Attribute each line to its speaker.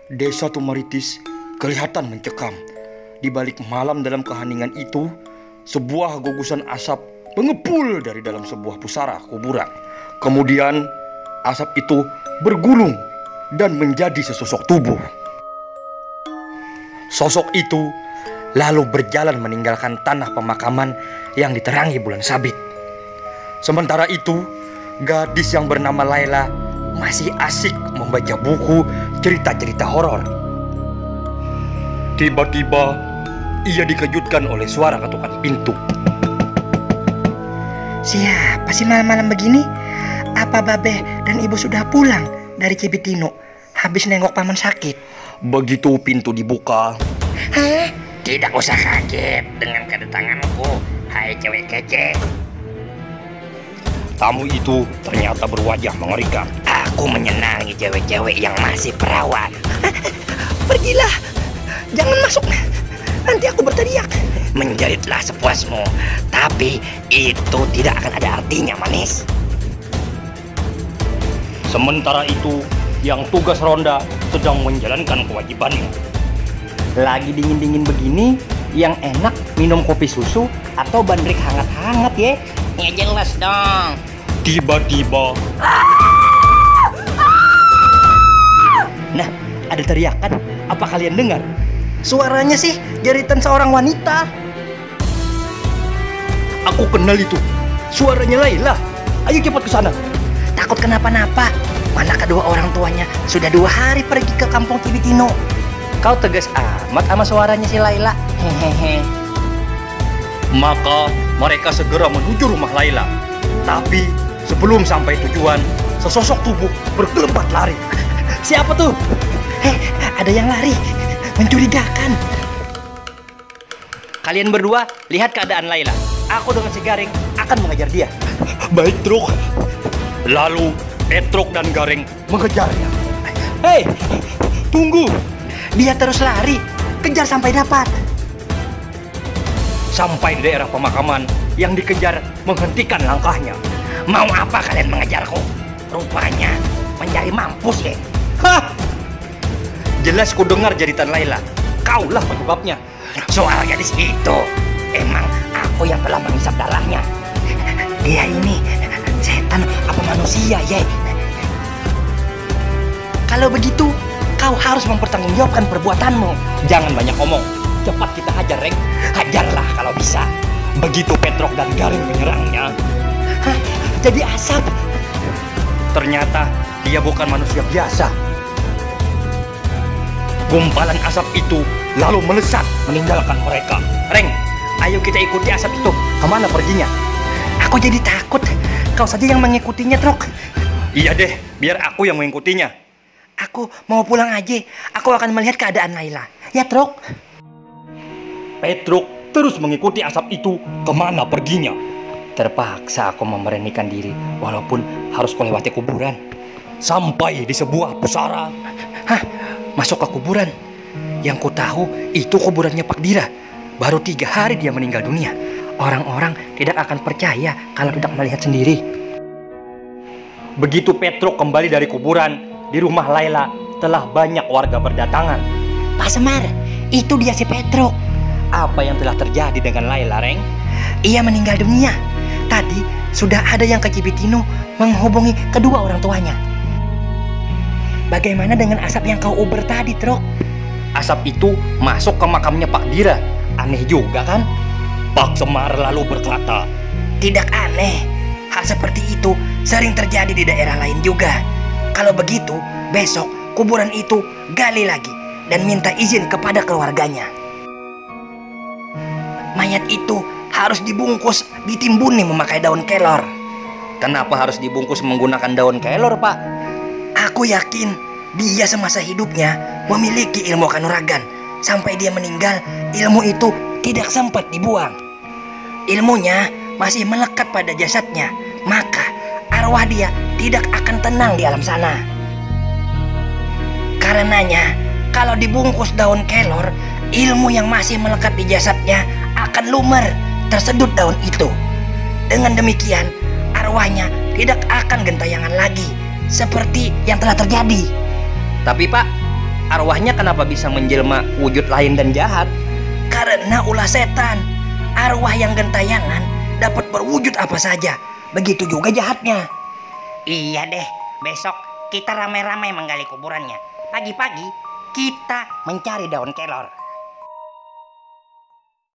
Speaker 1: Desa Tumaritis kelihatan mencekam. Di balik malam dalam keheningan itu, sebuah gugusan asap mengepul dari dalam sebuah pusara kuburan. Kemudian asap itu bergulung dan menjadi sesosok tubuh. Sosok itu lalu berjalan meninggalkan tanah pemakaman yang diterangi bulan sabit. Sementara itu, gadis yang bernama Laila masih asik membaca buku cerita-cerita horor. Tiba-tiba ia dikejutkan oleh suara ketukan pintu.
Speaker 2: Siapa sih malam-malam begini? Apa Babe dan Ibu sudah pulang dari Cibitino habis nengok paman sakit?
Speaker 1: Begitu pintu dibuka,
Speaker 2: Hah?
Speaker 3: Tidak usah kaget dengan kedatanganku, hai cewek kece.
Speaker 1: tamu itu ternyata berwajah mengerikan.
Speaker 3: Aku menyenangi cewek-cewek yang masih perawan.
Speaker 2: Pergilah, jangan masuk. Nanti aku berteriak.
Speaker 3: Menjeritlah sepuasmu, tapi itu tidak akan ada artinya, manis.
Speaker 1: Sementara itu, yang tugas ronda sedang menjalankan kewajibannya.
Speaker 4: Lagi dingin-dingin begini, yang enak minum kopi susu atau bandrek hangat-hangat ya.
Speaker 3: Ya jelas dong.
Speaker 1: Tiba-tiba,
Speaker 4: Nah, ada teriakan. Apa kalian dengar?
Speaker 2: Suaranya sih jeritan seorang wanita.
Speaker 1: aku kenal itu. Suaranya Laila. Ayo cepat ke sana.
Speaker 2: Takut kenapa-napa. Mana kedua orang tuanya sudah 2 hari pergi ke kampung Cibitino.
Speaker 4: Kau tegas amat sama suaranya si Laila. Hehehe.
Speaker 1: Maka mereka segera menuju rumah Laila. Tapi sebelum sampai tujuan, sesosok tubuh bergelimpat lari.
Speaker 4: Siapa tuh?
Speaker 2: Ada yang lari. Mencurigakan.
Speaker 4: Kalian berdua lihat keadaan Laila. Aku dengan si Garing akan mengejar dia.
Speaker 1: Baik, Truk. Lalu Petruk dan Garing mengejarnya.
Speaker 4: Hei, tunggu.
Speaker 2: Dia terus lari. Kejar sampai dapat.
Speaker 1: Sampai di daerah pemakaman, yang dikejar menghentikan langkahnya.
Speaker 3: Mau apa kalian mengejarku? Rupanya mencari mampus ya.
Speaker 1: Hah! Jelas ku dengar jeritan Laila. Kaulah penyebabnya.
Speaker 3: Soal gadis itu, emang aku yang telah menghisap darahnya.
Speaker 2: Dia ini setan apa manusia ya? Kalau begitu, kau harus mempertanggungjawabkan perbuatanmu.
Speaker 1: Jangan banyak omong. Cepat kita hajar, Reng.
Speaker 3: Hajarlah kalau bisa.
Speaker 1: Begitu Petruk dan Garing menyerangnya,
Speaker 2: Hah? Jadi asap.
Speaker 1: ternyata dia bukan manusia biasa. Gumpalan asap itu lalu melesat meninggalkan mereka.
Speaker 4: Reng, ayo kita ikuti asap itu. Kemana perginya?
Speaker 2: Aku jadi takut. Kau saja yang mengikutinya, Truk.
Speaker 1: Iya deh, biar aku yang mengikutinya.
Speaker 2: Aku mau pulang aja. Aku akan melihat keadaan Laila. Ya, Truk.
Speaker 1: Petruk terus mengikuti asap itu kemana perginya.
Speaker 4: Terpaksa aku memberanikan diri, walaupun harus melewati kuburan.
Speaker 1: Sampai di sebuah pusara.
Speaker 2: Hah? Masuk ke kuburan. Yang ku tahu itu kuburannya Pak Dira. Baru 3 hari dia meninggal dunia. Orang-orang tidak akan percaya kalau tidak melihat sendiri.
Speaker 1: Begitu Petruk kembali dari kuburan, di rumah Laila telah banyak warga berdatangan.
Speaker 2: Pak Semar, itu dia si Petruk.
Speaker 4: Apa yang telah terjadi dengan Laila, Reng?
Speaker 2: Ia meninggal dunia. Tadi sudah ada yang ke Cibitino menghubungi kedua orang tuanya. Bagaimana dengan asap yang kau uber tadi, Truk?
Speaker 4: Asap itu masuk ke makamnya Pak Dira. Aneh juga kan?
Speaker 1: Pak Semar lalu berkata,
Speaker 2: Tidak aneh. Hal seperti itu sering terjadi di daerah lain juga. Kalau begitu, besok kuburan itu gali lagi dan minta izin kepada keluarganya. Mayat itu harus dibungkus, ditimbuni memakai daun kelor.
Speaker 4: Kenapa harus dibungkus menggunakan daun kelor, Pak?
Speaker 2: Aku yakin dia semasa hidupnya memiliki ilmu kanuragan. Sampai dia meninggal, ilmu itu tidak sempat dibuang. Ilmunya masih melekat pada jasadnya. Maka arwah dia tidak akan tenang di alam sana. Karenanya, kalau dibungkus daun kelor, ilmu yang masih melekat di jasadnya akan lumer, tersedut daun itu. Dengan demikian, arwahnya tidak akan gentayangan lagi seperti yang telah terjadi.
Speaker 4: Tapi Pak, arwahnya kenapa bisa menjelma wujud lain dan jahat?
Speaker 2: Karena ulah setan. Arwah yang gentayangan dapat berwujud apa saja. Begitu juga jahatnya.
Speaker 3: Iya deh, besok kita rame-rame menggali kuburannya. Pagi-pagi kita mencari daun kelor.